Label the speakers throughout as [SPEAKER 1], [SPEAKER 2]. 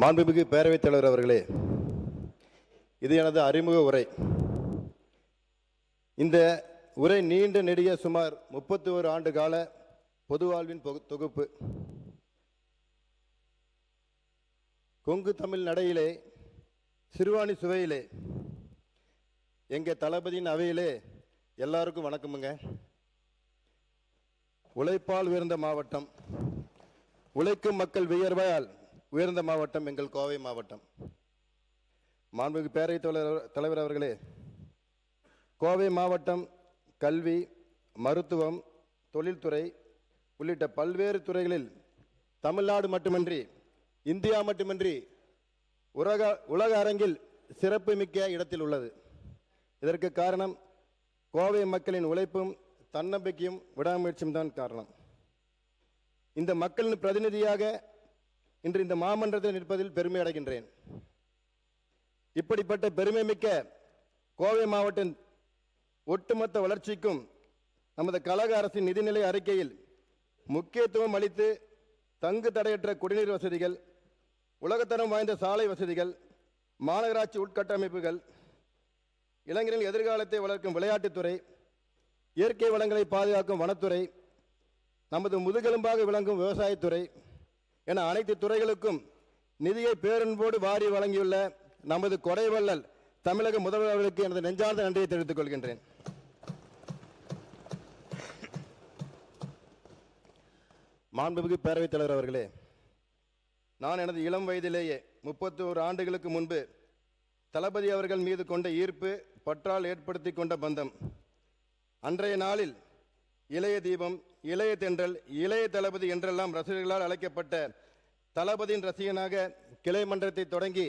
[SPEAKER 1] மாண்புமிகு பேரவைத் தலைவர் அவர்களே, இது எனது அறிமுக உரை. இந்த உரை நீண்ட நெடிய சுமார் 31 ஆண்டு கால பொது வாழ்வின் தொகுப்பு. கொங்கு தமிழ் நடையிலே, சிறுவாணி சுவையிலே, எங்க தளபதியின் அவையிலே எல்லாருக்கும் வணக்கமுங்க. உழைப்பால் உயர்ந்த மாவட்டம், உழைக்கும் மக்கள் வியர்வால் உயர்ந்த மாவட்டம் எங்கள் கோவை மாவட்டம். மாண்புமிகு பேரவைத் தலைவர் அவர்களே, கோவை மாவட்டம் கல்வி, மருத்துவம், தொழில்துறை உள்ளிட்ட பல்வேறு துறைகளில் தமிழ்நாடு மட்டுமின்றி இந்தியா மட்டுமின்றி உலக அரங்கில் சிறப்பு மிக்க இடத்தில் உள்ளது. இதற்கு காரணம் கோவை மக்களின் உழைப்பும் தன்னம்பிக்கையும் விடாமுயற்சியும் தான் காரணம். இந்த மக்களின் பிரதிநிதியாக இன்று இந்த மாமன்றத்தில் நிற்பதில் பெருமை அடைகின்றேன். இப்படிப்பட்ட பெருமை மிக்க கோவை மாவட்ட ஒட்டுமொத்த வளர்ச்சிக்கும் நமது கழக அரசின் நிதிநிலை அறிக்கையில் முக்கியத்துவம் அளித்து தங்கு தடையற்ற குடிநீர் வசதிகள், உலகத்தரம் வாய்ந்த சாலை வசதிகள், மாநகராட்சி உட்கட்டமைப்புகள், இளைஞர்களின் எதிர்காலத்தை வளர்க்கும் விளையாட்டுத்துறை, இயற்கை வளங்களை பாதுகாக்கும் வனத்துறை, நமது முதுகெலும்பாக விளங்கும் விவசாயத்துறை என அனைத்து துறைகளுக்கும் நிதியை பேரன்போடு வாரி வழங்கியுள்ள நமது கொடைவள்ளல் தமிழக முதல்வர் அவர்களுக்கு எனது நெஞ்சார்ந்த நன்றியை தெரிவித்துக் கொள்கின்றேன். மாண்புமிகு பேரவைத் தலைவர் அவர்களே, நான் எனது இளம் வயதிலேயே 31 ஆண்டுகளுக்கு முன்பு தளபதி அவர்கள் மீது கொண்ட ஈர்ப்பு பற்றால் ஏற்படுத்தி கொண்ட பந்தம். அன்றைய நாளில் இளைய தீபம், இளைய தென்றல், இளைய தளபதி என்றெல்லாம் ரசிகர்களால் அழைக்கப்பட்ட தளபதியின் ரசிகனாக கிளை மன்றத்தை தொடங்கி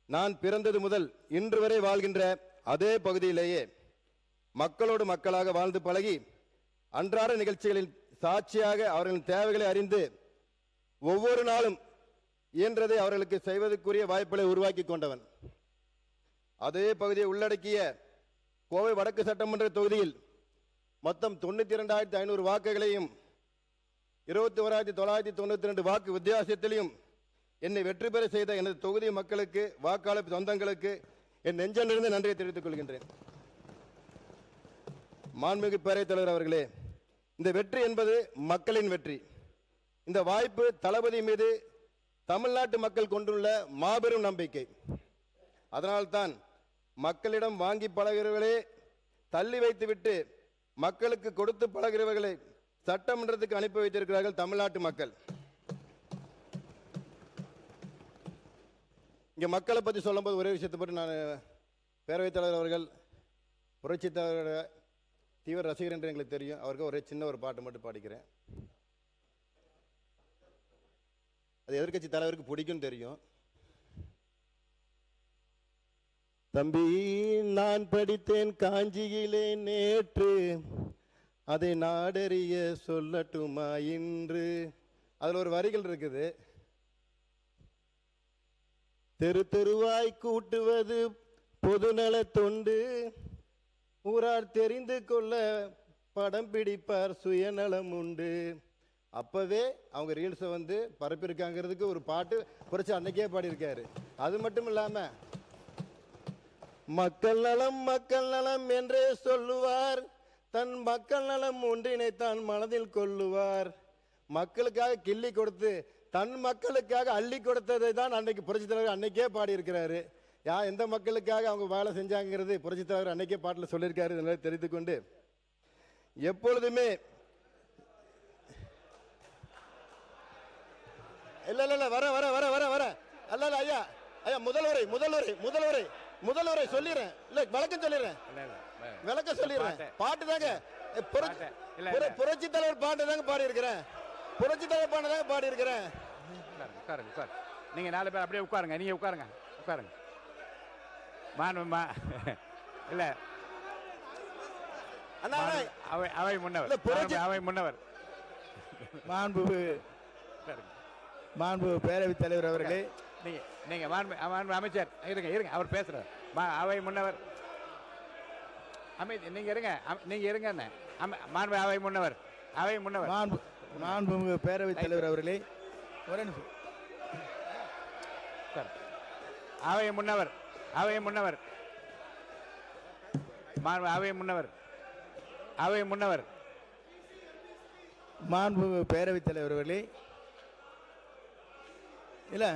[SPEAKER 1] நான் பிறந்தது முதல் இன்று வரை வாழ்கின்ற அதே பகுதியிலேயே மக்களோடு மக்களாக வாழ்ந்து பழகி அன்றாட நிகழ்ச்சிகளில் சாட்சியாக அவர்களின் தேவைகளை அறிந்து ஒவ்வொரு நாளும் இயன்றதை அவர்களுக்கு செய்வதற்குரிய வாய்ப்புகளை உருவாக்கி கொண்டவன். அதே பகுதியை உள்ளடக்கிய கோவை வடக்கு சட்டமன்ற தொகுதியில் மொத்தம் 92,500 வாக்குகளையும் 21,992 வாக்கு வித்தியாசத்திலையும் என்னை வெற்றி பெற செய்த எனது தொகுதி மக்களுக்கு, வாக்காளர் சொந்தங்களுக்கு என் நெஞ்சமிருந்து நன்றியை தெரிவித்துக் கொள்கின்றேன். மாண்புமிகு பேரவைத் தலைவர் அவர்களே, இந்த வெற்றி என்பது மக்களின் வெற்றி. இந்த வாய்ப்பு தளபதி மீது தமிழ்நாட்டு மக்கள் கொண்டுள்ள மாபெரும் நம்பிக்கை. அதனால்தான் மக்களிடம் வாங்கி பழகிறவர்களே தள்ளி வைத்துவிட்டு மக்களுக்கு கொடுத்து பழகிறவர்களை சட்டமன்றத்துக்கு அனுப்பி வைத்திருக்கிறார்கள் தமிழ்நாட்டு மக்கள். இங்கே மக்களை பற்றி சொல்லும்போது ஒரே விஷயத்தை பற்றி நான் பேரவைத் தலைவர் அவர்கள் புரட்சி தலைவரோட தீவிர ரசிகர் என்று எங்களுக்கு தெரியும். அவருக்கு ஒரே சின்ன ஒரு பாட்டு மட்டும் பாடிக்கிறேன். அது எதிர்க்கட்சி தலைவருக்கு பிடிக்கும் தெரியும். தம்பி, நான் படித்தேன் காஞ்சியிலே நேற்று, அதை நாடறிய சொல்லட்டுமா இன்று. அதுல ஒரு வரிகள் இருக்குது. தெரு தெருவாய் கூட்டுவது பொதுநல தொண்டு, ஊரார் தெரிந்து கொள்ள படம் பிடிப்பார் சுயநலம் உண்டு. அப்பவே அவங்க ரீல்ஸை பரப்பியிருக்காங்கிறதுக்கு ஒரு பாட்டு புரட்சி அன்னைக்கே பாடியிருக்காரு. அது மட்டும் இல்லாம மக்கள் நலம் மக்கள் நலம் என்றே சொல்லுவார், தன் மக்கள் நலம் ஒன்றினை தான் மனதில் கொள்ளுவார். மக்களுக்காக கிள்ளி கொடுத்து தன் மக்களுக்காக அள்ளி கொடுத்ததை தான் அன்னைக்கு புரட்சி தலைவர் அன்னைக்கே பாடியிருக்கிறாரு. எந்த மக்களுக்காக அவங்க வேலை செஞ்சாங்கிறது புரட்சி தலைவர் அன்னைக்கே பாட்டில் சொல்லியிருக்காரு. தெரிந்து கொண்டு எப்பொழுதுமே இல்ல வர வர வர வர வர அல்ல ஐயா ஐயா முதல்வரை சொல்லிடுறேன். இல்ல விளக்கம் சொல்லிடுறேன். பாட்டு தாங்க புரட்சி தலைவர் பாட்டு தாங்க பாடி இருக்கிறேன். புரட்சி தலைவர் பாட்டு தாங்க பாடி இருக்கிறேன்.
[SPEAKER 2] நீங்க 4 பேர் அப்படியே உட்காருங்க. நீங்க உட்காருங்க. இல்ல அவை முன்னவர்
[SPEAKER 3] மாண்பு பேரவைத் தலைவர் அவர்களே,
[SPEAKER 2] நீங்க அமைச்சர் இருங்க, அவர் பேசுறார். அவை முன்னவர் நீங்க இருங்க. மாண்பு அவை முன்னவர்
[SPEAKER 3] மாண்பு பேரவைத் தலைவர் அவர்களே, ஒரே நிமிஷம்.
[SPEAKER 2] அவை முன்னவர் அவை முன்னவர் அவை முன்னவர் அவை முன்னவர்
[SPEAKER 3] மாண்பு பேரவைத் தலைவர் அவர்களே, இல்லை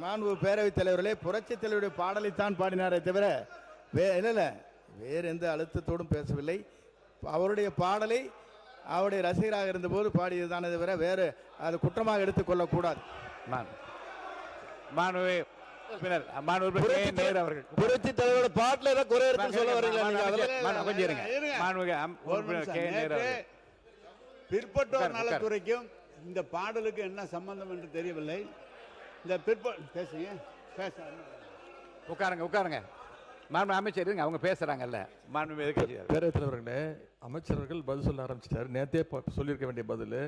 [SPEAKER 3] மாண்பு பேரவைத் தலைவர்களே, புரட்சித் தலைவருடைய பாடலைத்தான் பாடினாரே தவிர இல்லை வேறு எந்த அழுத்தத்தோடும் பேசவில்லை. அவருடைய பாடலை அவருடைய ரசிகராக இருந்தபோது பாடியதுதானே தவிர வேறு அது குற்றமாக எடுத்துக்கொள்ளக்கூடாது.
[SPEAKER 1] புரட்சி தலைவரோட பாட்டுல ஏதோ குறை இருக்குன்னு சொல்ல வரீங்களா?
[SPEAKER 4] பிற்பட்டோர் நலத்துறைக்கும் இந்த பாடலுக்கு என்ன சம்பந்தம் என்று தெரியவில்லை. இந்த பேசுங்க
[SPEAKER 2] உட்காருங்க உட்காருங்க. மாண்பு அமைச்சர் இருங்க, அவங்க பேசுறாங்கல்ல. மாண்பு
[SPEAKER 5] பேரவைத் தலைவர்களே, அமைச்சர்கள் பதில் சொல்ல ஆரம்பிச்சிட்டாரு. நேற்றே சொல்லியிருக்க வேண்டிய பதில்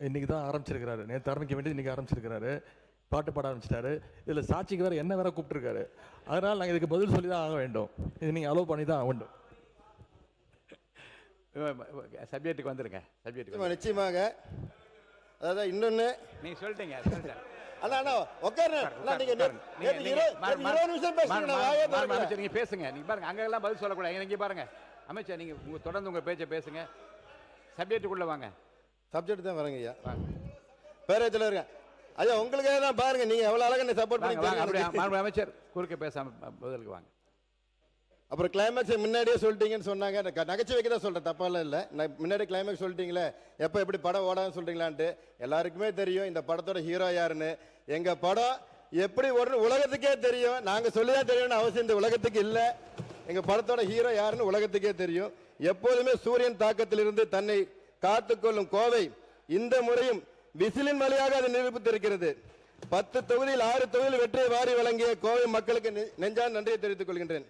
[SPEAKER 5] இன்னைக்கு தான் ஆரம்பிச்சிருக்கிறாரு. நேற்று ஆரம்பிக்க வேண்டியது இன்னைக்கு ஆரம்பிச்சிருக்கிறாரு. பாட்டு பாட ஆரம்பிச்சிட்டாரு. இதில் சாட்சிக்கு வேற என்ன வேற கூப்பிட்டுருக்காரு. அதனால் நாங்கள் இதுக்கு பதில் சொல்லி தான் ஆக வேண்டும். இது நீங்கள் அலோவ் பண்ணி தான் ஆக வேண்டும்.
[SPEAKER 2] சப்ஜெக்ட்டுக்கு வந்துருங்க. சப்ஜெக்ட்டுக்கு
[SPEAKER 1] நிச்சயமாக. அதாவது இன்னொன்று
[SPEAKER 2] நீங்க சொல்லிட்டீங்க. அமைச்சர் நீங்க பேசுங்க. நீங்க பாருங்க, அங்கெல்லாம் பதில் சொல்லக்கூடாது. நீங்க பாருங்க அமைச்சர், நீங்க தொடர்ந்து உங்க பேச்சை பேசுங்க. சப்ஜெக்டுக்குள்ள வாங்க.
[SPEAKER 1] சப்ஜெக்ட் தான் வரங்க ஐயா. பேரவைத் தலைவர் ஐயா, உங்களுக்காக தான் பாருங்க, நீங்க எவ்வளவு அழகா சப்போர்ட் பண்ணி.
[SPEAKER 2] அமைச்சர் குறுக்க பேசாம பதிலுக்கு வாங்க.
[SPEAKER 1] அப்புறம் கிளைமேக்ஸ் முன்னாடியே சொல்லிட்டீங்கன்னு சொன்னாங்க. நகைச்சுவைக்கு தான் சொல்றேன், தப்பாலாம் இல்லை. முன்னாடி கிளைமேக்ஸ் சொல்லிட்டீங்களே, எப்போ எப்படி படம் ஓடாதுன்னு சொல்றீங்களான்ட்டு. எல்லாருக்குமே தெரியும் இந்த படத்தோட ஹீரோ யாருன்னு. எங்க படம் எப்படி ஓடுன்னு உலகத்துக்கே தெரியும். நாங்க சொல்லிதான் தெரியும்னு அவசியம் இந்த உலகத்துக்கு இல்லை. எங்க படத்தோட ஹீரோ யாருன்னு உலகத்துக்கே தெரியும். எப்போதுமே சூரியன் தாக்கத்திலிருந்து தன்னை காத்துக்கொள்ளும் கோவை இந்த முறையும் விசிலின் வழியாக அது நிரூபித்திருக்கிறது. 10 தொகுதியில் 6 தொகுதியில் வெற்றியை வாரி வழங்கிய கோவை மக்களுக்கு நெஞ்சான நன்றியை தெரிவித்துக் கொள்கின்றேன்.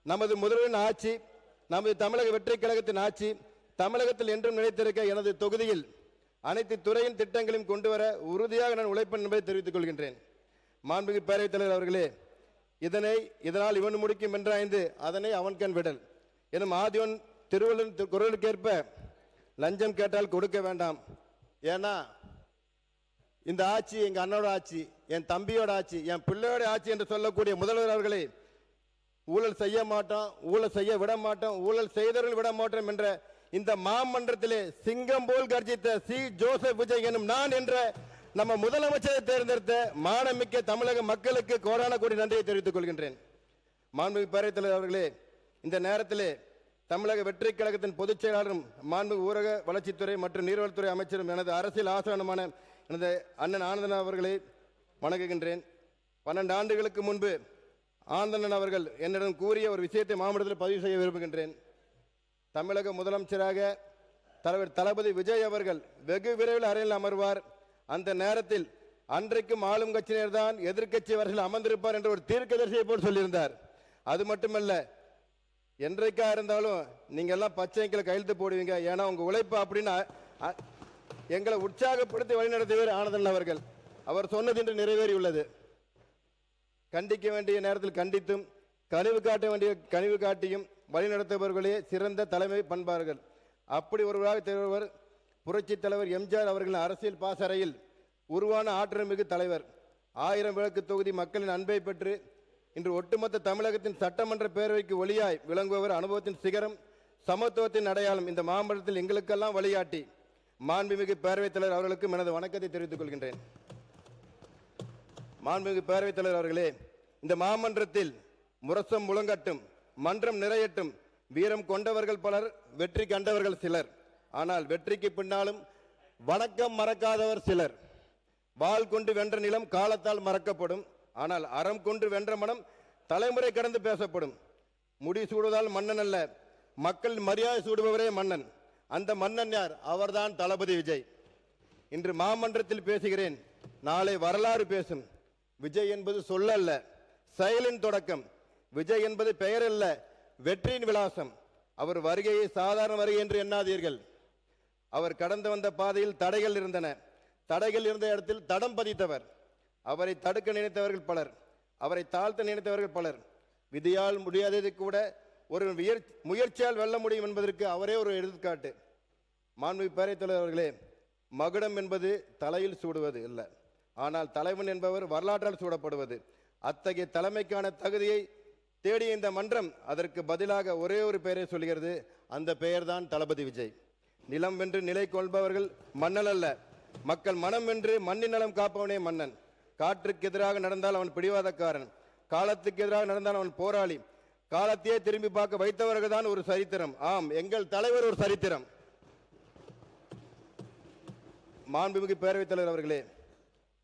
[SPEAKER 1] நமது முதல்வரின் ஆட்சி, நமது தமிழக வெற்றி கழகத்தின் ஆட்சி தமிழகத்தில் என்றும் நிலைத்திருக்க எனது தொகுதியில் அனைத்து துறையின் திட்டங்களையும் கொண்டு வர உறுதியாக நான் உழைப்பேன் என்பதை தெரிவித்துக் கொள்கின்றேன். மாண்புமிகு பேரவைத் தலைவர் அவர்களே, இதனால் இவன் முடிக்கும் என்றாய்ந்து அதனை அவன் கண் விடல் எனும் ஆதிவன் திருவள்ளுவர் குரலுக்கேற்ப லஞ்சம் கேட்டால் கொடுக்க வேண்டாம். ஏன்னா இந்த ஆட்சி எங்க அண்ணோட ஆட்சி, என் தம்பியோட ஆட்சி, என் பிள்ளையோட ஆட்சி என்று சொல்லக்கூடிய முதல்வர் அவர்களே, ஊழல் செய்ய மாட்டோம், ஊழல் செய்ய விட மாட்டோம், ஊழல் செய்தவர்கள் விட மாட்டோம் என்ற இந்த மாமன்றத்திலே சிங்கம் போல் கர்ஜித்த சி ஜோசப் விஜய் எனும் நான் என்ற நம்ம முதலமைச்சரை தேர்ந்தெடுத்த மானமிக்க தமிழக மக்களுக்கு கோடான கோடி நன்றியை தெரிவித்துக் கொள்கின்றேன். மாண்புமிகு பேரவைத் தலைவர் அவர்களே, இந்த நேரத்திலே தமிழக வெற்றி கழகத்தின் பொதுச் செயலாளரும் மாண்புமிகு ஊரக வளர்ச்சித்துறை மற்றும் நீர்வளத்துறை அமைச்சரும் எனது அரசியல் ஆசானமான எனது அண்ணன் ஆனந்தன் அவர்களை வணங்குகின்றேன். 12 ஆண்டுகளுக்கு முன்பு ஆனந்தன் அவர்கள் என்னிடம் கூறிய ஒரு விஷயத்தை மாவட்டத்தில் பதிவு செய்ய விரும்புகின்றேன். தமிழக முதலமைச்சராக தலைவர் தளபதி விஜய் அவர்கள் வெகு விரைவில் அறையில் அமர்வார். அந்த நேரத்தில் அன்றைக்கும் ஆளும் கட்சியினர் தான் எதிர்க்கட்சி வரையில் அமர்ந்திருப்பார் என்று ஒரு தீர்க்கதரிசியை போல் சொல்லியிருந்தார். அது மட்டுமல்ல, என்றைக்கா இருந்தாலும் நீங்க எல்லாம் பச்சைக்கில் கையெழுத்து போடுவீங்க, ஏன்னா உங்க உழைப்பு அப்படின்னு எங்களை உற்சாகப்படுத்தி வழிநடத்தியவர் ஆனந்தன் அவர்கள். அவர் சொன்னது இன்று நிறைவேறியுள்ளது. கண்டிக்க வேண்டிய நேரத்தில் கண்டித்தும் கனிவு காட்ட வேண்டிய கனிவு காட்டியும் வழிநடத்துபவர்களே சிறந்த தலைமை பண்பார்கள். அப்படி ஒருவராக திகழ்வர் புரட்சி தலைவர் எம்ஜிஆர் அவர்களின் அரசியல் பாசறையில் உருவான ஆற்றல் மிகு தலைவர். 1000 விளக்கு தொகுதி மக்களின் அன்பை பெற்று இன்று ஒட்டுமொத்த தமிழகத்தின் சட்டமன்ற பேரவைக்கு ஒளியாய் விளங்குபவர். அனுபவத்தின் சிகரம், சமத்துவத்தின் அடையாளம். இந்த மாமன்றத்தில் எங்களுக்கெல்லாம் வழிகாட்டி மாண்புமிகு பேரவைத் தலைவர் அவர்களுக்கு எனது வணக்கத்தை தெரிவித்துக் கொள்கின்றேன். மாண்புமிகு பேரவைத் தலைவர் அவர்களே, இந்த மாமன்றத்தில் முரசம் முழங்கட்டும், மன்றம் நிறையட்டும். வீரம் கொண்டவர்கள் பலர், வெற்றி கண்டவர்கள் சிலர். ஆனால் வெற்றிக்கு பின்னாலும் வணக்கம் மறக்காதவர் சிலர். வாள் கொண்டு வென்ற நிலம் காலத்தால் மறக்கப்படும், ஆனால் அறம் கொண்டு வென்ற மனம் தலைமுறை கடந்து பேசப்படும். முடி சூடுவதால் மன்னன் அல்ல, மக்கள் மரியாதை சூடுபவரே மன்னன். அந்த மன்னன் யார்? அவர்தான் தளபதி விஜய். இன்று மாமன்றத்தில் பேசுகிறேன், நாளை வரலாறு பேசும். விஜய் என்பது சொல்லல்ல, செயலின் தொடக்கம். விஜய் என்பது பெயர் அல்ல, வெற்றியின் விலாசம். அவர் வருகையை சாதாரண வருகை என்று எண்ணாதீர்கள். அவர் கடந்து வந்த பாதையில் தடைகள் இருந்தன. தடைகள் இருந்த இடத்தில் தடம் பதித்தவர். அவரை தடுக்க நினைத்தவர்கள் பலர், அவரை தாழ்த்த நினைத்தவர்கள் பலர். விதியால் முடியாதது கூட ஒரு முயற்சியால் வெல்ல முடியும் என்பதற்கு அவரே ஒரு எடுத்துக்காட்டு. மாண்புமிகு பேரவைத் தலைவர் அவர்களே, மகுடம் என்பது தலையில் சூடுவது இல்லை, ஆனால் தலைவன் என்பவர் வரலாற்றால் சூடப்படுவது. அத்தகைய தலைமைக்கான தகுதியை தேடிய இந்த மன்றம் அதற்கு பதிலாக ஒரே ஒரு பெயரை சொல்கிறது. அந்த பெயர்தான் தளபதி விஜய். நிலம் வென்று நிலை கொள்பவர்கள் மன்னன் அல்ல, மக்கள் மனம் வென்று மண்ணின் நலம் காப்பவனே மன்னன். காற்றுக்கு எதிராக நடந்தால் அவன் பிடிவாதக்காரன், காலத்துக்கு எதிராக நடந்தால் அவன் போராளி. காலத்தையே திரும்பி பார்க்க வைத்தவர்கள் தான் ஒரு சரித்திரம். ஆம், எங்கள் தலைவர் ஒரு சரித்திரம். மாண்புமிகு பேரவைத் தலைவர் அவர்களே,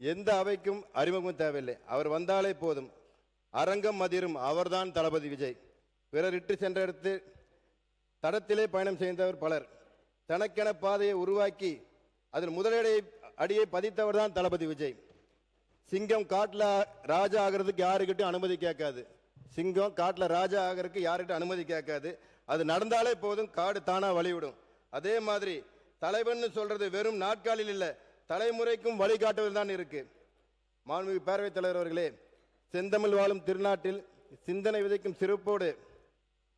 [SPEAKER 1] எந்த அவைக்கும் அறிமுகம் தேவையில்லை, அவர் வந்தாலே போதும். அரங்கம் அதிரும், அவர்தான் தளபதி விஜய். பிறர் இட்டு சென்ற இடத்து தடத்திலே பயணம் செய்தவர் பலர். தனக்கென பாதையை உருவாக்கி அதில் அடியை பதித்தவர் தான் தளபதி விஜய். சிங்கம் காட்டில் ராஜா ஆகிறதுக்கு யாருக்கிட்டும் அனுமதி கேட்காது. சிங்கம் காட்டில் ராஜா ஆகிறதுக்கு யாருக்கிட்டும் அனுமதி கேட்காது. அது நடந்தாலே போதும், காடு தானா வழிவிடும். அதே மாதிரி தலைவன் சொல்றது வெறும் நாட்காலில் இல்லை, தலைமுறைக்கும் வழிகாட்டுவதில் தான் இருக்கு. மாண்புமிகு பேரவைத் தலைவர் அவர்களே, செந்தமிழ் வாழும் திருநாட்டில் சிந்தனை விதைக்கும் சிறப்போடு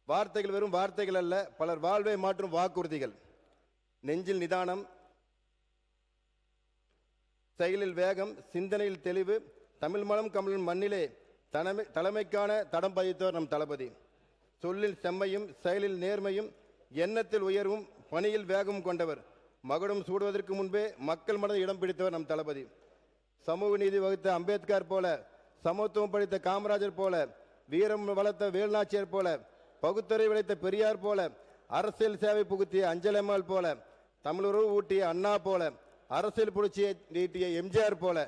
[SPEAKER 1] வார்த்தைகள் வெறும் வார்த்தைகள் அல்ல, பலர் வாழ்வை மாற்றும் வாக்குறுதிகள். நெஞ்சில் நிதானம், செயலில் வேகம், சிந்தனையில் தெளிவு, தமிழ் மலம் கமலின் மண்ணிலே தலைமைக்கான தடம் பதித்தவர் நம் தளபதி. சொல்லில் செம்மையும் செயலில் நேர்மையும் எண்ணத்தில் உயர்வும் பணியில் வேகமும் கொண்டவர். மகுடம் சூடுவதற்கு முன்பே மக்கள் மனதை இடம் பிடித்தவர் நம் தளபதி. சமூக நீதி வகுத்த அம்பேத்கர் போல, சமத்துவம் படித்த காமராஜர் போல, வீரம் வளர்த்த வேலுநாச்சியார் போல, பகுத்தறை விளைத்த பெரியார் போல, அரசியல் சேவை புகுத்திய அஞ்சலம்மாள் போல, தமிழுறவு ஊட்டிய அண்ணா போல, அரசியல் புரட்சியை நீட்டிய எம்ஜிஆர் போல,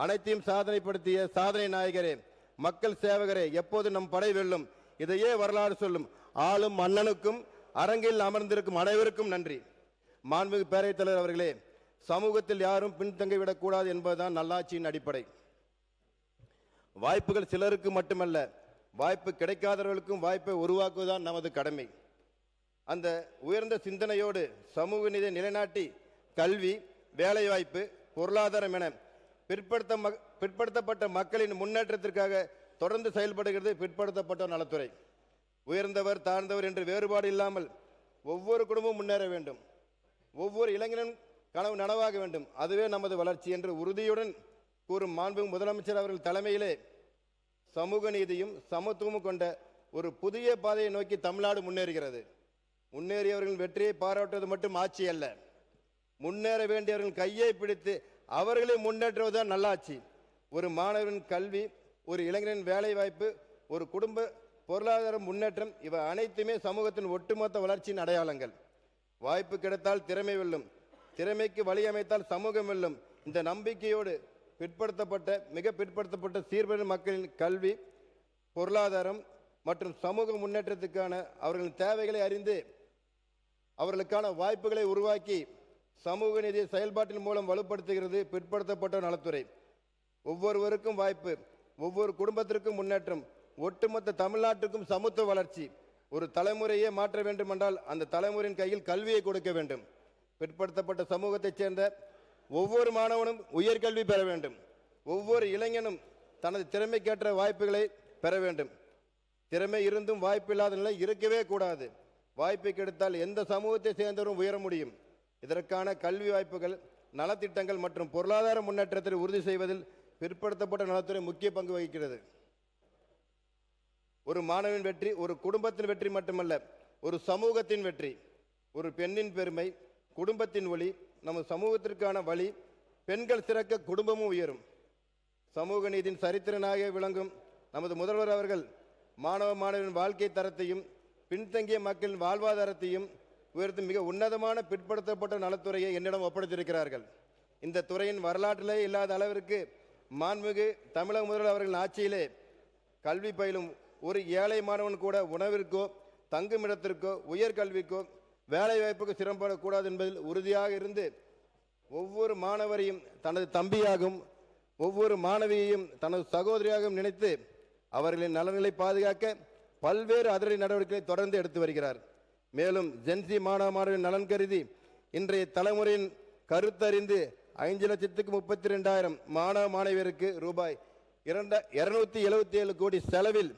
[SPEAKER 1] அனைத்தையும் சாதனைப்படுத்திய சாதனை நாயகரே, மக்கள் சேவகரே, எப்போது நம் படை வெல்லும், இதையே வரலாறு சொல்லும். ஆளும் மன்னனுக்கும் அரங்கில் அமர்ந்திருக்கும் அனைவருக்கும் நன்றி. மாண்புமிகு பேரவைத் தலைவர் அவர்களே, சமூகத்தில் யாரும் பின்தங்கிவிடக் கூடாது என்பதுதான் நல்லாட்சியின் அடிப்படை. வாய்ப்புகள் சிலருக்கு மட்டுமல்ல, வாய்ப்பு கிடைக்காதவர்களுக்கும் வாய்ப்பை உருவாக்குவதுதான் நமது கடமை. அந்த உயர்ந்த சிந்தனையோடு சமூக நீதியை நிலைநாட்டி கல்வி, வேலைவாய்ப்பு, பொருளாதாரம் என பிற்படுத்தப்பட்ட மக்களின் முன்னேற்றத்திற்காக தொடர்ந்து செயல்படுகிறது பிற்படுத்தப்பட்ட நலத்துறை. உயர்ந்தவர் தாழ்ந்தவர் என்று வேறுபாடு இல்லாமல் ஒவ்வொரு குடும்பமும் முன்னேற வேண்டும், ஒவ்வொரு இளைஞனும் கனவு நனவாக வேண்டும், அதுவே நமது வளர்ச்சி என்று உறுதியுடன் கூறும் மாண்புமிகு முதலமைச்சர் அவர்கள் தலைமையிலே சமூக நீதியும் சமத்துவமும் கொண்ட ஒரு புதிய பாதையை நோக்கி தமிழ்நாடு முன்னேறுகிறது. முன்னேறியவர்களின் வெற்றியை பாராட்டுவது மட்டும் ஆட்சி அல்ல, முன்னேற வேண்டியவர்கள் கையை பிடித்து அவர்களை முன்னேற்றுவதுதான் நல்லாட்சி. ஒரு மாணவரின் கல்வி, ஒரு இளைஞரின் வேலை வாய்ப்பு, ஒரு குடும்ப பொருளாதார முன்னேற்றம், இவை அனைத்துமே சமூகத்தின் ஒட்டுமொத்த வளர்ச்சியின் அடையாளங்கள். வாய்ப்பு கிடைத்தால் திறமை வெல்லும், திறமைக்கு வழி அமைத்தால் சமூகம் வெல்லும். இந்த நம்பிக்கையோடு மிக பிற்படுத்தப்பட்ட சீர்பெறும் மக்களின் கல்வி, பொருளாதாரம் மற்றும் சமூக முன்னேற்றத்துக்கான அவர்களின் தேவைகளை அறிந்து அவர்களுக்கான வாய்ப்புகளை உருவாக்கி சமூக நீதி செயல்பாட்டின் மூலம் வலுப்படுத்துகிறது பிற்படுத்தப்பட்ட நலத்துறை. ஒவ்வொருவருக்கும் வாய்ப்பு, ஒவ்வொரு குடும்பத்திற்கும் முன்னேற்றம், ஒட்டுமொத்த தமிழ்நாட்டுக்கும் சமத்துவ வளர்ச்சி. ஒரு தலைமுறையே மாற்ற வேண்டும் என்றால் அந்த தலைமுறையின் கையில் கல்வியை கொடுக்க வேண்டும். பிற்படுத்தப்பட்ட சமூகத்தைச் சேர்ந்த ஒவ்வொரு மாணவனும் உயர்கல்வி பெற வேண்டும், ஒவ்வொரு இளைஞனும் தனது திறமைக்கேற்ற வாய்ப்புகளை பெற வேண்டும். திறமை இருந்தும் வாய்ப்பு இல்லாத நிலை இருக்கவே கூடாது. வாய்ப்பு கிடைத்தால் எந்த சமூகத்தை சேர்ந்தவரும் உயர முடியும். இதற்கான கல்வி வாய்ப்புகள், நலத்திட்டங்கள் மற்றும் பொருளாதார முன்னேற்றத்தை உறுதி செய்வதில் பிற்படுத்தப்பட்ட நலத்துறை முக்கிய பங்கு வகிக்கிறது. ஒரு மாணவன் வெற்றி ஒரு குடும்பத்தின் வெற்றி மட்டுமல்ல, ஒரு சமூகத்தின் வெற்றி. ஒரு பெண்ணின் பெருமை, குடும்பத்தின் ஒளி, நமது சமூகத்திற்கான வழி. பெண்கள் சிறக்க குடும்பமும் உயரும். சமூக நீதியின் சரித்திரனாக விளங்கும் நமது முதல்வர் அவர்கள் மாணவரின் வாழ்க்கை தரத்தையும் பின்தங்கிய மக்களின் வாழ்வாதாரத்தையும் உயர்த்தும் மிக உன்னதமான பிற்படுத்தப்பட்ட நலத்துறையை என்னிடம் ஒப்படைத்திருக்கிறார்கள். இந்த துறையின் வரலாற்றிலே இல்லாத அளவிற்கு மாண்புமிகு தமிழக முதல்வர் அவர்களின் ஆட்சியிலே கல்வி பயிலும் ஒரு ஏழை மாணவன் கூட உணவிற்கோ, தங்குமிடத்திற்கோ, உயர்கல்விக்கோ, வேலை வாய்ப்புக்கு சிரமப்படக்கூடாது என்பதில் உறுதியாக இருந்து ஒவ்வொரு மாணவரையும் தனது தம்பியாகவும் ஒவ்வொரு மாணவியையும் தனது சகோதரியாகவும் நினைத்து அவர்களின் நலன்களை பாதுகாக்க பல்வேறு அதிரடி நடவடிக்கைகளை தொடர்ந்து எடுத்து வருகிறார். மேலும் ஜென்சி மாணவரின் நலன் கருதி இன்றைய தலைமுறையின் கருத்தறிந்து 5,32,000 மாணவ மாணவியருக்கு ரூபாய் 277 கோடி செலவில்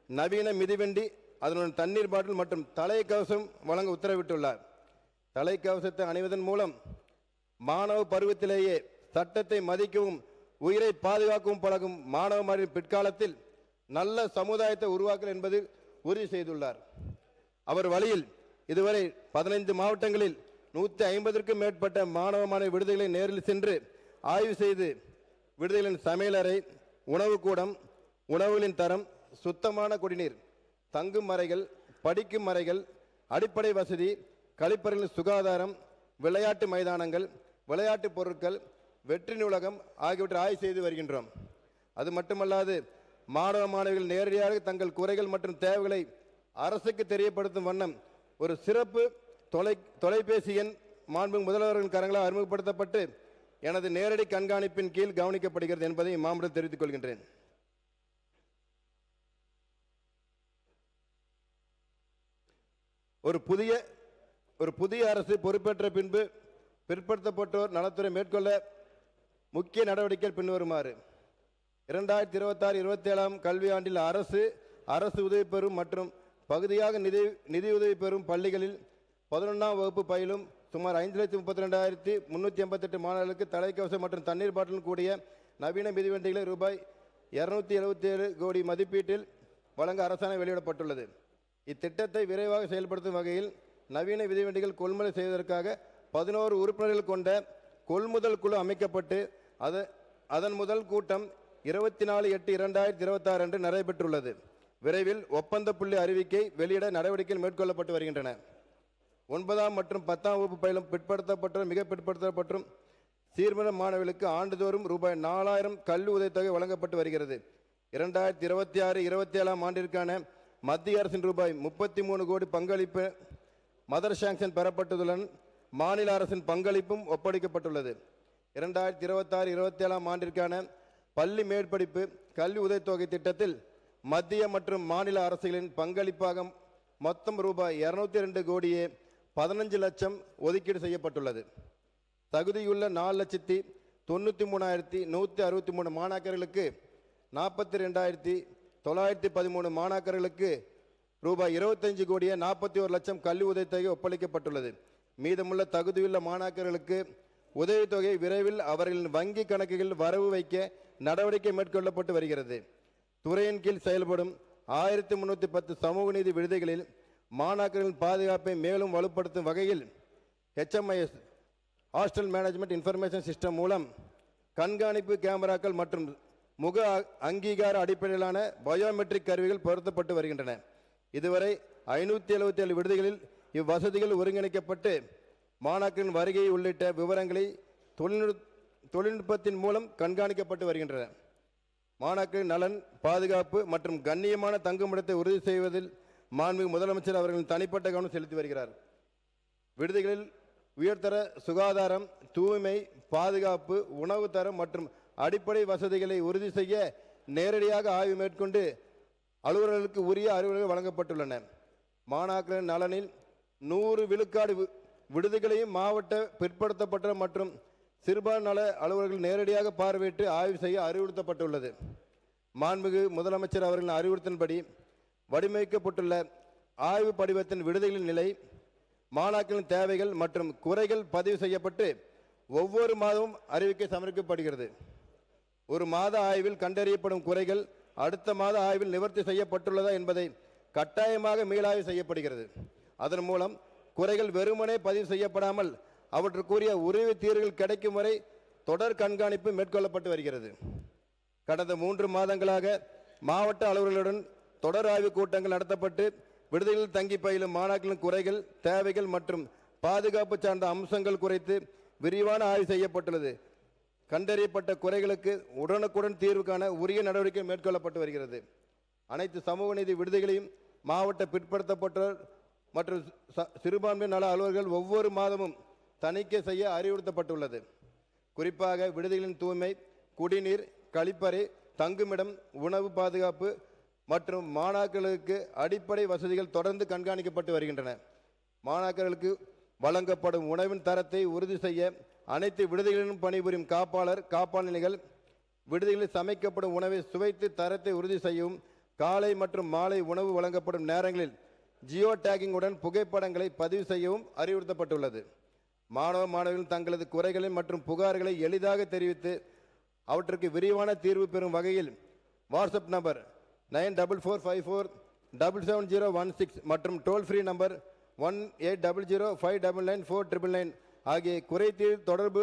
[SPEAKER 1] நவீன மிதிவண்டி, அதனுடன் தண்ணீர் பாட்டில் மற்றும் தலைக்கவசம் வழங்க உத்தரவிட்டுள்ளார். தலைக்கவசத்தை அணிவதன் மூலம் மாணவ பருவத்திலேயே சட்டத்தை மதிக்கவும் உயிரை பாதுகாக்கவும் பழகும் மாணவ மாணவி பிற்காலத்தில் நல்ல சமுதாயத்தை உருவாக்கல் என்பது உறுதி செய்துள்ளார். அவர் வழியில் இதுவரை 15 மாவட்டங்களில் 150க்கும் மேற்பட்ட மாணவ மாணவி விடுதிகளை நேரில் சென்று ஆய்வு செய்து விடுதிகளின் சமையலறை, உணவுக்கூடம், உணவுகளின் தரம், சுத்தமான குடிநீர், தங்கும் அறைகள், படிக்கும் அறைகள், அடிப்படை வசதி, கழிப்பறைகளின் சுகாதாரம், விளையாட்டு மைதானங்கள், விளையாட்டு பொருட்கள், வெற்றி நூலகம் ஆகியவற்றை ஆய்வு செய்து வருகின்றோம். அது மட்டுமல்லாது மாணவ மாணவிகள் நேரடியாக தங்கள் குறைகள் மற்றும் தேவைகளை அரசுக்கு தெரியப்படுத்தும் வண்ணம் ஒரு சிறப்பு தொலைபேசி எண் மாண்புமிகு முதல்வர்களின் கரங்களால் அறிமுகப்படுத்தப்பட்டு எனது நேரடி கண்காணிப்பின் கீழ் கவனிக்கப்படுகிறது என்பதை மாமூலம் தெரிவித்துக் கொள்கின்றேன். ஒரு புதிய அரசு பொறுப்பேற்ற பின்பு பிற்படுத்தப்பட்டோர் நலத்துறை மேற்கொள்ள முக்கிய நடவடிக்கைகள் பின்வருமாறு: 2026-27 கல்வியாண்டில் அரசு உதவி பெறும் மற்றும் பகுதியாக நிதியுதவி பெறும் பள்ளிகளில் 11ஆம் வகுப்பு பயிலும் சுமார் 5,32,388 மாணவர்களுக்கு தலைக்கவசம் மற்றும் தண்ணீர் பாட்டிலும் கூடிய நவீன மிதிவண்டிகளை ரூபாய் 277 கோடி மதிப்பீட்டில் வழங்க அரசாணை வெளியிடப்பட்டுள்ளது. இத்திட்டத்தை விரைவாக செயல்படுத்தும் வகையில் நவீன மிதிவண்டிகள் கொள்முதல் செய்வதற்காக 11 உறுப்பினர்கள் கொண்ட கொள்முதல் குழு அமைக்கப்பட்டு அதன் முதல் கூட்டம் 24/8/2026 அன்று நடைபெற்றுள்ளது. விரைவில் ஒப்பந்த புள்ளி அறிவிக்கை வெளியிட நடவடிக்கைகள் மேற்கொள்ளப்பட்டு வருகின்றன. 9ஆம் மற்றும் 10ஆம் வகுப்பு பயிலும் பிற்படுத்தப்பட்டோர், மிக பிற்படுத்தப்பட்டும் சீர்மின மாணவர்களுக்கு ஆண்டுதோறும் ரூபாய் 4000 கல்வி உதவித்தொகை வழங்கப்பட்டு வருகிறது. 2026-27 ஆண்டிற்கான மத்திய அரசின் ரூபாய் 33 கோடி பங்களிப்பு மதர் சாங்ஷன் பெறப்பட்டதுடன் மாநில அரசின் பங்களிப்பும் ஒப்படைக்கப்பட்டுள்ளது. 2026-27 ஆண்டிற்கான பள்ளி மேற்படிப்பு கல்வி உதவித்தொகை திட்டத்தில் மத்திய மற்றும் மாநில அரசுகளின் பங்களிப்பாக மொத்தம் ரூபாய் 202 கோடியே 15 லட்சம் ஒதுக்கீடு செய்யப்பட்டுள்ளது. தகுதியுள்ள 4,93,163 மாணாக்கர்களுக்கு 42,913 மாணாக்கர்களுக்கு ரூபாய் 25 கோடியே 41 லட்சம் கல்வி உதவித்தொகை ஒப்படைக்கப்பட்டுள்ளது. மீதமுள்ள தகுதியுள்ள மாணாக்கர்களுக்கு உதவித்தொகை விரைவில் அவர்களின் வங்கி கணக்குகளில் வரவு வைக்க நடவடிக்கை மேற்கொள்ளப்பட்டு வருகிறது. துறையின் கீழ் செயல்படும் 1310 சமூக நீதி விடுதிகளில் மாணாக்கர்களின் பாதுகாப்பை மேலும் வலுப்படுத்தும் வகையில் HMIS hostel management information system மூலம் கண்காணிப்பு கேமராக்கள் மற்றும் முக அங்கீகார அடிப்படையிலான பயோமெட்ரிக் கருவிகள் பொருத்தப்பட்டு வருகின்றன. இதுவரை 577 விடுதிகளில் இவ்வசதிகள் ஒருங்கிணைக்கப்பட்டு மாணாக்கரின் வருகை உள்ளிட்ட விவரங்களை தொழில்நுட்பத்தின் மூலம் கண்காணிக்கப்பட்டு வருகின்றன. மாணாக்கரின் நலன், பாதுகாப்பு மற்றும் கண்ணியமான தங்குமிடத்தை உறுதி செய்வதில் மாண்புமிகு முதலமைச்சர் அவர்களின் தனிப்பட்ட கவனம் செலுத்தி வருகிறார். விடுதிகளில் உயர்தர சுகாதாரம், தூய்மை, பாதுகாப்பு, உணவு தரம் மற்றும் அடிப்படை வசதிகளை உறுதி செய்ய நேரடியாக ஆய்வு மேற்கொண்டு அலுவலர்களுக்கு உரிய அறிவுரைகள் வழங்கப்பட்டுள்ளன. மாணாக்கரின் நலனில் 100 விழுக்காடு விடுதிகளையும் மாவட்ட பிற்படுத்தப்பட்ட மற்றும் சிறுபான்மை நல அலுவலர்கள் நேரடியாக பார்வையிட்டு ஆய்வு செய்ய அறிவுறுத்தப்பட்டுள்ளது. மாண்புமிகு முதலமைச்சர் அவர்களின் அறிவுறுத்தின்படி வடிவமைக்கப்பட்டுள்ள ஆய்வு படிவத்தின் விடுதிகளின் நிலை, மாணாக்கரின் தேவைகள் மற்றும் குறைகள் பதிவு செய்யப்பட்டு ஒவ்வொரு மாதமும் அறிவிக்கை சமர்ப்பிக்கப்படுகிறது. ஒரு மாத ஆய்வில் கண்டறியப்படும் குறைகள் அடுத்த மாத ஆய்வில் நிவர்த்தி செய்யப்பட்டுள்ளதா என்பதை கட்டாயமாக மீளாய்வு செய்யப்படுகிறது. அதன் மூலம் குறைகள் வெறுமனே பதிவு செய்யப்படாமல் அவற்றுக்குரிய உரிய தீர்வுகள் கிடைக்கும் வரை தொடர் கண்காணிப்பு மேற்கொள்ளப்பட்டு வருகிறது. கடந்த 3 மாதங்களாக மாவட்ட அலுவலர்களுடன் தொடர் ஆய்வு கூட்டங்கள் நடத்தப்பட்டு விடுதிகளில் தங்கி பயிலும் மாணாக்கரின் குறைகள், தேவைகள் மற்றும் பாதுகாப்பு சார்ந்த அம்சங்கள் குறித்து விரிவான ஆய்வு செய்யப்பட்டுள்ளது. கண்டறியப்பட்ட குறைகளுக்கு உடனுக்குடன் தீர்வு காண உரிய நடவடிக்கை மேற்கொள்ளப்பட்டு வருகிறது. அனைத்து சமூக நீதி விடுதிகளையும் மாவட்ட பிற்படுத்தப்பட்டோர் மற்றும் சிறுபான்மை நல அலுவலர்கள் ஒவ்வொரு மாதமும் தணிக்கை செய்ய அறிவுறுத்தப்பட்டுள்ளது. குறிப்பாக விடுதிகளின் தூய்மை, குடிநீர், கழிப்பறை, தங்குமிடம், உணவு பாதுகாப்பு மற்றும் மாணாக்கர்களுக்கு அடிப்படை வசதிகள் தொடர்ந்து கண்காணிக்கப்பட்டு வருகின்றன. மாணாக்கர்களுக்கு வழங்கப்படும் உணவின் தரத்தை உறுதி செய்ய அனைத்து விடுதிகளிலும் பணிபுரியும் காப்பாளர்கள் விடுதிகளில் சமைக்கப்படும் உணவை சுவைத்து தரத்தை உறுதி செய்யவும், காலை மற்றும் மாலை உணவு வழங்கப்படும் நேரங்களில் ஜியோ டேக்கிங்குடன் புகைப்படங்களை பதிவு செய்யவும் அறிவுறுத்தப்பட்டுள்ளது. மாணவர்கள் தங்களது குறைகளை மற்றும் புகார்களை எளிதாக தெரிவித்து அவற்றுக்கு விரிவான தீர்வு பெறும் வகையில் வாட்ஸ்அப் நம்பர் 9454477016 மற்றும் டோல் ஃப்ரீ நம்பர் 1800599499 ஆகிய குறைதீர் தொடர்பு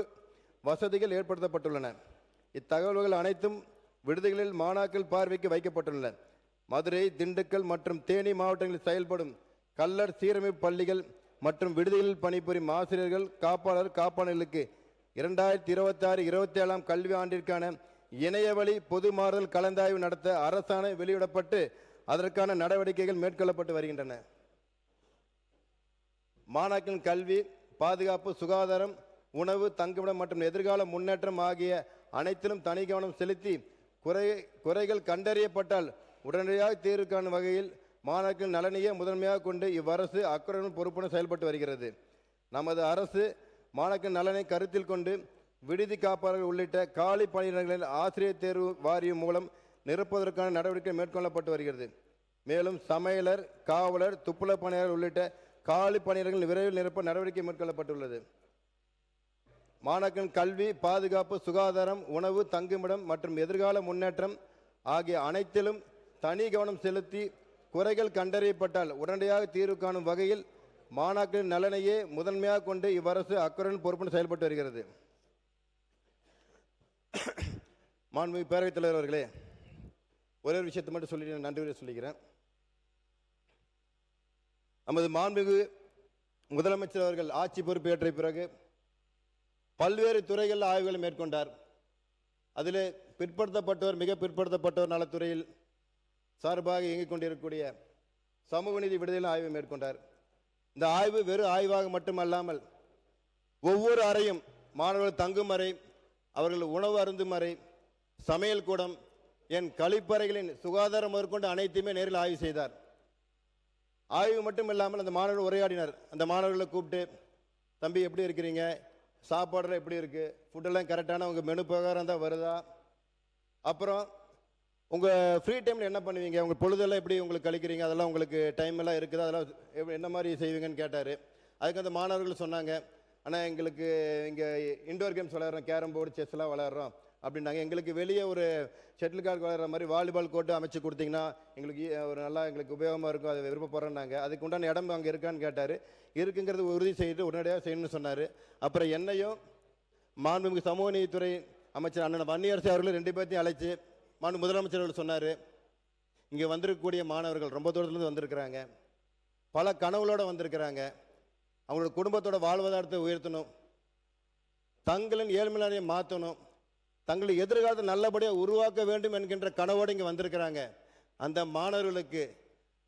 [SPEAKER 1] வசதிகள் ஏற்படுத்தப்பட்டுள்ளன. இத்தகவல்கள் அனைத்தும் விடுதிகளில் மாணாக்கர் பார்வைக்கு வைக்கப்பட்டுள்ளன. மதுரை, திண்டுக்கல் மற்றும் தேனி மாவட்டங்களில் செயல்படும் கல்லர் சீரமைப்பு பள்ளிகள் மற்றும் விடுதிகளில் பணிபுரியும் ஆசிரியர்கள், காப்பாளர்களுக்கு 2026-27 கல்வி ஆண்டிற்கான இணையவழி பொது மாறுதல் கலந்தாய்வு நடத்த அரசாணை வெளியிடப்பட்டு அதற்கான நடவடிக்கைகள் மேற்கொள்ளப்பட்டு வருகின்றன. மாணாக்கரின் கல்வி, பாதுகாப்பு, சுகாதாரம், உணவு, தங்குமிடம் மற்றும் எதிர்கால முன்னேற்றம் ஆகிய அனைத்திலும் தனி கவனம் செலுத்தி குறைகள் கண்டறியப்பட்டால் உடனடியாக தீர்வு காணும் வகையில் மாணாக்கரின் நலனையே முதன்மையாக கொண்டு இவ்வரசு அக்கறையுடன் பொறுப்புடன் செயல்பட்டு வருகிறது. நமது அரசு மாணாக்கரின் நலனை கருத்தில் கொண்டு விடுதி காப்பாளர்கள் உள்ளிட்ட காலி பணியிடங்களில் ஆசிரியர் தேர்வு வாரியம் மூலம் நிரப்புவதற்கான நடவடிக்கை மேற்கொள்ளப்பட்டு வருகிறது. மேலும் சமையலர், காவலர், துப்புரவு பணியாளர் உள்ளிட்ட காலி பணியிடங்கள் விரைவில் நிரப்ப நடவடிக்கை மேற்கொள்ளப்பட்டுள்ளது. மாணாக்கரின் கல்வி, பாதுகாப்பு, சுகாதாரம், உணவு, தங்குமிடம் மற்றும் எதிர்கால முன்னேற்றம் ஆகிய அனைத்திலும் தனி கவனம் செலுத்தி குறைகள் கண்டறியப்பட்டால் உடனடியாக தீர்வு காணும் வகையில் மாணாக்கரின் நலனையே முதன்மையாக கொண்டு இவ்வரசு அக்கறையுடன் பொறுப்புடன் செயல்பட்டு வருகிறது. மாண்புமிகு பேரவைத் தலைவர் அவர்களே, ஒரே ஒரு விஷயத்தை மட்டும் சொல்லி நன்றி சொல்லிக்கிறேன். நமது மாண்புமிகு முதலமைச்சர் அவர்கள் ஆட்சி பொறுப்பேற்ற பிறகு பல்வேறு துறைகளில் ஆய்வுகளை மேற்கொண்டார். அதிலே பிற்படுத்தப்பட்டோர், மிக பிற்படுத்தப்பட்டோர் நலத்துறையில் சார்பாக இயங்கிக் கொண்டிருக்கக்கூடிய சமூக நீதி விடுதலை ஆய்வை மேற்கொண்டார். இந்த ஆய்வு வெறும் ஆய்வாக மட்டுமல்லாமல் ஒவ்வொரு அறையும், மாணவர்கள் தங்கும் அறை, அவர்கள் உணவு அருந்தும் அறை, சமையல் கூடம், என் கழிப்பறைகளின் சுகாதாரம் முதற்கொண்டு அனைத்தையுமே நேரில் ஆய்வு செய்தார். ஆய்வு மட்டும் இல்லாமல் அந்த மாணவர்கள் உரையாடினார். அந்த மாணவர்களை கூப்பிட்டு, தம்பி எப்படி இருக்கிறீங்க, சாப்பாடுலாம் எப்படி இருக்குது, ஃபுட்டெல்லாம் கரெக்டான உங்கள் மெனு பிரகாரம் தான் வருதா, அப்புறம் உங்கள் ஃப்ரீ டைமில் என்ன பண்ணுவீங்க, உங்கள் பொழுதெல்லாம் எப்படி உங்களுக்கு கழிக்கிறீங்க, அதெல்லாம் உங்களுக்கு டைம் எல்லாம் இருக்குதா, அதெல்லாம் என்ன மாதிரி செய்வீங்கன்னு கேட்டார். அதுக்கு அந்த மாணவர்கள் சொன்னாங்க, ஆனால் எங்களுக்கு இங்கே இண்டோர் கேம்ஸ் விளையாடுறோம், கேரம் போர்டு, செஸ்லாம் விளையாடுறோம் அப்படின்னாங்க. எங்களுக்கு வெளியே ஒரு ஷட்டில் கார்க் விளையாடுற மாதிரி வாலிபால் கோர்ட்டு அமைச்சு கொடுத்தீங்கன்னா எங்களுக்கு ஒரு நல்லா எங்களுக்கு உபயோகமாக இருக்கும், அதை விருப்பப்படுறோன்னாங்க. அதுக்கு உண்டான இடம் அங்கே இருக்கான்னு கேட்டார். இருக்குங்கிறது உறுதி செய்து உடனடியாக செய்யணும்னு சொன்னார். அப்புறம் என்னையும் மாண்புமிகு சமூக நீதித்துறை அமைச்சர் அண்ணன் வன்னியரசு அவர்கள் 2 பேர்த்தையும் அழைச்சி மாண்பு முதலமைச்சர் அவர்கள் சொன்னார், இங்கே வந்திருக்கக்கூடிய மாணவர்கள் ரொம்ப தூரத்துலேருந்து வந்திருக்கிறாங்க, பல கனவுகளோடு வந்திருக்கிறாங்க, அவங்களோட குடும்பத்தோட வாழ்வாதாரத்தை உயர்த்தணும், தங்களின் ஏழ்மையை மாற்றணும், தங்களை எதிர்காலத்தை நல்லபடியாக உருவாக்க வேண்டும் என்கின்ற கனவோடு இங்கே வந்திருக்கிறாங்க. அந்த மாணவர்களுக்கு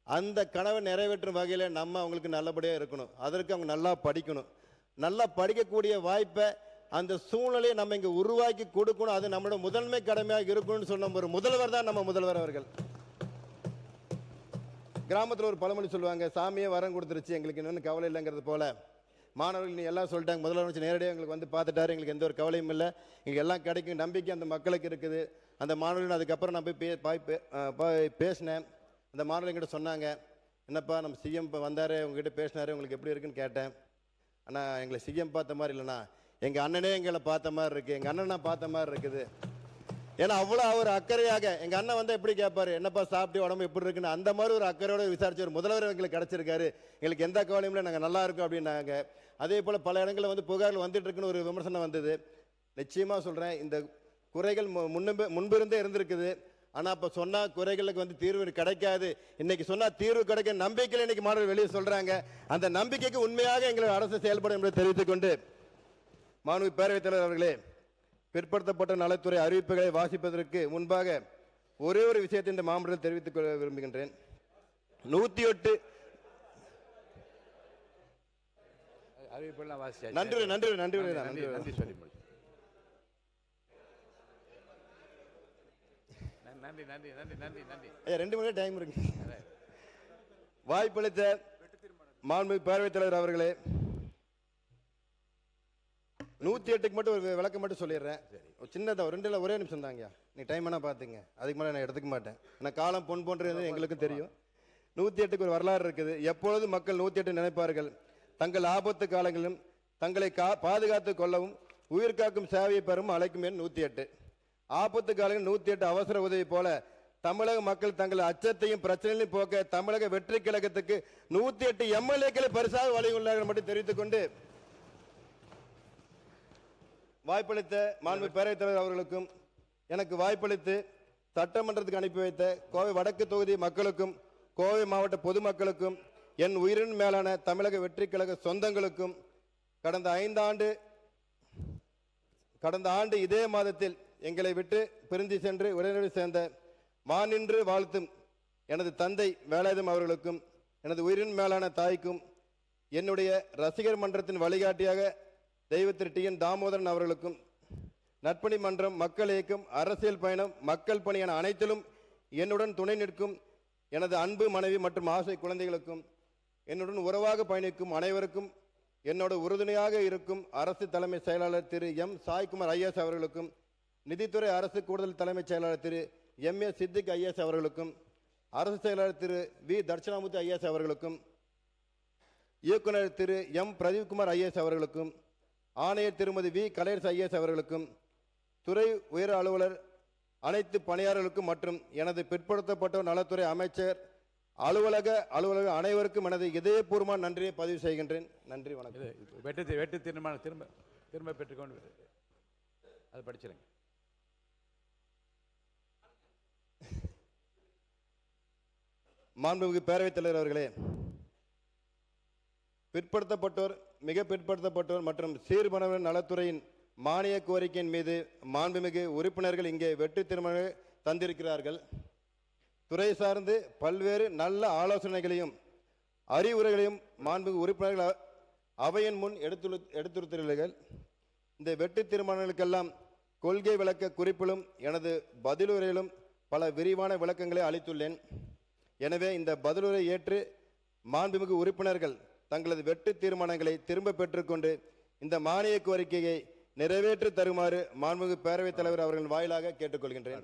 [SPEAKER 1] அந்த கனவை நிறைவேற்றும் வகையில் நம்ம அவங்களுக்கு நல்லபடியாக இருக்கணும். அதற்கு அவங்க நல்லா படிக்கணும், நல்லா படிக்கக்கூடிய வாய்ப்பை, அந்த சூழ்நிலையை நம்ம இங்கே உருவாக்கி கொடுக்கணும். அது நம்மளோட முதன்மை கடமையாக இருக்கணும்னு சொன்ன ஒரு முதல்வர் தான் நம்ம முதல்வர் அவர்கள். கிராமத்தில் ஒரு பழமொழி சொல்லுவாங்க, சாமியே வரம் கொடுத்துருச்சு, எங்களுக்கு இன்னொன்று கவலை இல்லைங்கிறது போல மாணவர்கள் நீ எல்லாம் சொல்லிட்டாங்க, முதலமைச்சர் நேரடியாக எங்களுக்கு வந்து பார்த்துட்டாரு, எங்களுக்கு எந்த ஒரு கவலையும் இல்லை, இங்கே எல்லாம் கிடைக்கும் நம்பிக்கை அந்த மக்களுக்கு இருக்குது. அந்த மாணவர்கள் அதுக்கப்புறம் நான் போய் பேசினேன். அந்த மாணவர்கிட்ட சொன்னாங்க, என்னப்பா நம்ம சிஎம் இப்போ வந்தார், உங்ககிட்ட பேசினார், உங்களுக்கு எப்படி இருக்குன்னு கேட்டேன். ஆனால் எங்களை சிஎம் பார்த்த மாதிரி இல்லைண்ணா, எங்கள் அண்ணனே எங்களை பார்த்த மாதிரி இருக்குது, எங்கள் அண்ணன் நான் பார்த்த மாதிரி இருக்குது. ஏன்னா அவ்வளோ அவர் அக்கறையாக, எங்கள் அண்ணன் வந்து எப்படி கேட்பாரு, என்னப்பா சாப்பிட்டு உடம்பு எப்படி இருக்குன்னு, அந்த மாதிரி ஒரு அக்கறையோடு விசாரிச்சு ஒரு முதல்வர் எங்களுக்கு கிடச்சிருக்காரு, எங்களுக்கு எந்த கவலையும் இல்லை, நாங்கள் நல்லா இருக்கோம் அப்படின்னாங்க. அதே போல் பல இடங்களில் வந்து புகார்கள் வந்துட்டு இருக்குன்னு ஒரு விமர்சனம் வந்தது. நிச்சயமாக சொல்கிறேன், இந்த குறைகள் முன்பிருந்தே இருந்திருக்குது. ஆனால் இப்போ சொன்னால் குறைகளுக்கு வந்து தீர்வு கிடைக்காது, இன்னைக்கு சொன்னால் தீர்வு கிடைக்க நம்பிக்கையில் இன்னைக்கு மாணவர்கள் வெளியே சொல்கிறாங்க. அந்த நம்பிக்கைக்கு உண்மையாக எங்களோட அரசு செயல்படும் என்பதை தெரிவித்துக் கொண்டு, மாண்புமிகு பேரவைத் தலைவர் அவர்களே, பிற்படுத்தப்பட்ட நலத்துறை அறிவிப்புகளை வாசிப்பதற்கு முன்பாக ஒரே ஒரு விஷயத்தை இந்த மாமன்றத்தில் தெரிவித்துக் கொள்ள விரும்புகின்றேன். 108
[SPEAKER 2] அறிவிப்பெல்லாம் வாசிச்சாச்சு.
[SPEAKER 1] நன்றி நன்றி நன்றி
[SPEAKER 2] நன்றி
[SPEAKER 1] நன்றி
[SPEAKER 2] நன்றி சொல்லி முடிச்சு. நன்றி நன்றி நன்றி நன்றி நன்றி.
[SPEAKER 1] 2 மணி டைம் இருக்கு. வாய்ப்பளித்த மாண்புமிகு பேரவைத் தலைவர் அவர்களே, 108க்கு மட்டும் ஒரு விளக்கம் மட்டும் சொல்லிடுறேன். சின்னதாக 2 ஒரே நிமிஷம் தாங்க, நீ டைம் வேணா பார்த்துங்க, அதுக்கு மேலே நான் எடுத்துக்க மாட்டேன். ஆனால் காலம் பொன் போன்றது எங்களுக்கும் தெரியும். 108க்கு ஒரு வரலாறு இருக்குது. எப்பொழுது மக்கள் 108 நினைப்பார்கள், தங்கள் ஆபத்து காலங்களிலும் தங்களை பாதுகாத்து கொள்ளவும் உயிர் காக்கும் சேவையை பெறும் அழைக்கும் எண் 108. ஆபத்து காலங்களில் 108 அவசர உதவி போல தமிழக மக்கள் தங்கள் அச்சத்தையும் பிரச்சனைகளையும் போக்க தமிழக வெற்றி கழகத்துக்கு 108 எம்எல்ஏக்களை பரிசாக வழங்கியுள்ளார்கள் மட்டும் தெரிவித்துக் கொண்டு வாய்ப்பளித்த மாண்பு பேரவைத் தலைவர் அவர்களுக்கும் எனக்கு வாய்ப்பளித்து சட்டமன்றத்துக்கு அனுப்பி வைத்த கோவை வடக்கு தொகுதி மக்களுக்கும் கோவை மாவட்ட பொதுமக்களுக்கும் என் உயிரின் மேலான தமிழக வெற்றி கழக சொந்தங்களுக்கும் கடந்த ஆண்டு இதே மாதத்தில் எங்களை விட்டு பிரிந்து சென்று உடனடி சேர்ந்த மாநின்று வாழ்த்தும் எனது தந்தை வேலாயுதம் அவர்களுக்கும் எனது உயிரின் மேலான தாய்க்கும் என்னுடைய ரசிகர் மன்றத்தின் வழிகாட்டியாக தெய்வ திரு டி என் தாமோதரன் அவர்களுக்கும் நற்பணி மன்றம் மக்கள் இயக்கம் அரசியல் பயணம் மக்கள் பணி என அனைத்திலும் என்னுடன் துணை நிற்கும் எனது அன்பு மனைவி மற்றும் ஆசை குழந்தைகளுக்கும் என்னுடன் உறவாக பயணிக்கும் அனைவருக்கும் என்னோட உறுதுணையாக இருக்கும் அரசு தலைமை செயலாளர் திரு எம் சாய்குமார் ஐஏஎஸ் அவர்களுக்கும் நிதித்துறை அரசு கூடுதல் தலைமைச் செயலாளர் திரு எம் ஏ சித்திக் ஐஏஎஸ் அவர்களுக்கும் அரசு செயலாளர் திரு வி தட்சிணாமூர்த்தி ஐஏஎஸ் அவர்களுக்கும் இயக்குனர் திரு எம் பிரதீப்குமார் ஐஏஎஸ் அவர்களுக்கும் ஆணையர் திருமதி வி கலையரசு ஐஏஎஸ் அவர்களுக்கும் துறை உயர் அலுவலர் அனைத்து பணியாளர்களுக்கும் மற்றும் எனது பிற்படுத்தப்பட்டோர் நலத்துறை அமைச்சர் அலுவலக அனைவருக்கும் எனது இதயபூர்வமான நன்றியை பதிவு செய்கின்றேன். நன்றி, வணக்கம்.
[SPEAKER 2] வெட்டு தீர்மானம் திரும்ப பெற்றுக்கொண்டு அது படிச்சிருங்க.
[SPEAKER 1] மாண்புமிகு பேரவைத் தலைவர் அவர்களே, பிற்படுத்தப்பட்டோர், மிக பிற்படுத்தப்பட்டோர் மற்றும் சீர்பனவர் நலத்துறையின் மானிய கோரிக்கையின் மீது மாண்புமிகு உறுப்பினர்கள் இங்கே வெட்டு தீர்மானங்களை தந்திருக்கிறார்கள். துறை சார்ந்து பல்வேறு நல்ல ஆலோசனைகளையும் அறிவுரைகளையும் மாண்புமிகு உறுப்பினர்கள் அவையின் முன் எடுத்துரைத்துள்ளீர்கள். இந்த வெட்டு தீர்மானங்களுக்கெல்லாம் கொள்கை விளக்க குறிப்பிலும் எனது பதிலுரையிலும் பல விரிவான விளக்கங்களை அளித்துள்ளேன். எனவே இந்த பதிலுரை ஏற்று மாண்புமிகு உறுப்பினர்கள் தங்களது வெட்டு தீர்மானங்களை திரும்ப பெற்றுக்கொண்டு இந்த மானிய கோரிக்கையை நிறைவேற்றி தருமாறு மாண்புமிகு பேரவைத் தலைவர் அவர்கள் வாயிலாக கேட்டுக்கொள்கின்றேன்.